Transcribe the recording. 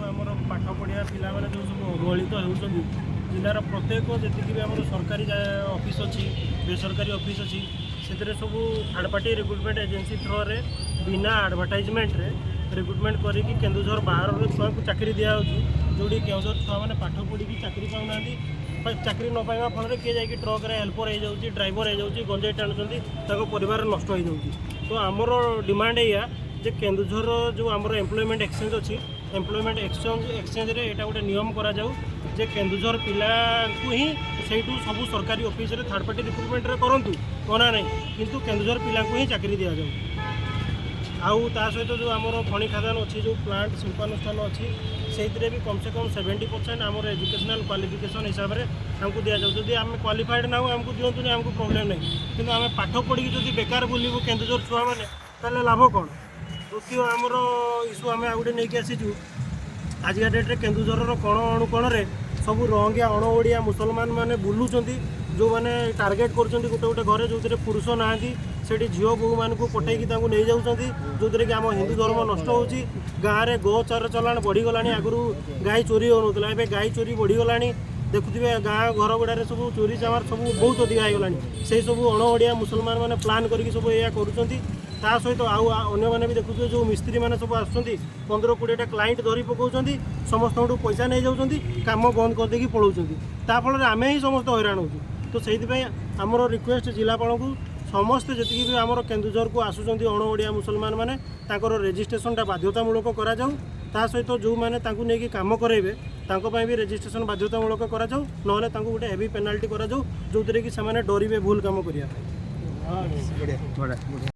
आमर पाठ पढ़िया पिला मैंने जो सब अवहेलित होती जिलार प्रत्येक जी भी आम सरकारी ऑफिस अच्छी बेसरकारी ऑफिस अच्छी से सब third party recruitment agency through रे बिना एडवर्टाइजमेंट रिक्रुटमेंट करके केन्दुझर बाहर छुआ को चाकरी दिया जोड़ी केन्दुझर छुआ मैंने पाठ पढ़ी चाकरी पाऊना चाकरी न पाइबा फल किए जाकि ट्रक हेल्पर हो जाऊँगी ड्राइवर हो जाऊँगी गंजाई टाणुंट परिवार नष्ट हो जाऊँगी। तो आमर डिमांड या जे केन्दुझर जो आमर एम्प्लॉयमेंट एक्सचेंज अच्छी एम्प्लॉयमेंट एक्सचेंज रे एटा गोटे नियम करा जाऊ जे केन्दुझर पिला को ही सेठू सब सरकारी ऑफिस रे थर्ड पार्टी रिक्रुटमेंट रे करंतु मना नहीं किंतु केन्दुझर पिला को ही चाकरी दिया जाऊ। आउ ता सहित जो आमर खଣି खादान अच्छी जो प्लांट शिल्पानुष्ठान अच्छी से भी कम से कम 70% आमर एजुकेशनल क्वालिफिकेशन हिसाब से हमको दि जाऊ जदि आम क्वालिफाइड ना हो हमको दिंतु हमको प्रोब्लेम नहीं किंतु आम पाठ पढ़ी जब बेकार बुलू केन्दुझर छुआ मैंने ताले लाभ कौन। द्वितीय आमर इश्यू आम आ गए नहीं आसीचु आजिका डेट्रे केन्दुझर कण अणुकण सब रंगिया अण ओडिया मुसलमान मैंने बुलूँ जो मैंने टार्गेट कर गोटे गोटे घरे जो पुरुष ना से झील बोहू मान पठेकी नहीं जाऊँगी जो कि आम हिंदू धर्म नष्ट हो गाँव में गो चलाण बढ़ीगला आगुरी गाई चोरी होना ए गाई चोरी बढ़ीगला देखुए गाँ घर गुड़ारे सब चोरी चामार सब बहुत अधिक होगला से सब अण ओडिया मुसलमान मैंने प्लान करके सब या कर सहित आने भी देखुए जो मिस्त्री मैंने सब आसुँच 15-20टा क्लाइंट धरी पकाउं समस्त पैसा नहीं जाऊँच कम बंद करदेकी पलाऊँ फल आम ही समस्त हैरान हो। तो से आमर रिक्वेस्ट जिलापाल को समस्ते जी भी आमर केन्दुझर को आसुँच अण ओडिया मुसलमान मैंने रेजिस्ट्रेशनटा बाध्यतामूलक करा ता सहित जो मैंने नहीं कम करेबे भी रेजिस्ट्रेशन बाध्यतामूलक करा ना गोटे हेवी पेनाल्टी करा जो कि से डरवे भूल कम करने।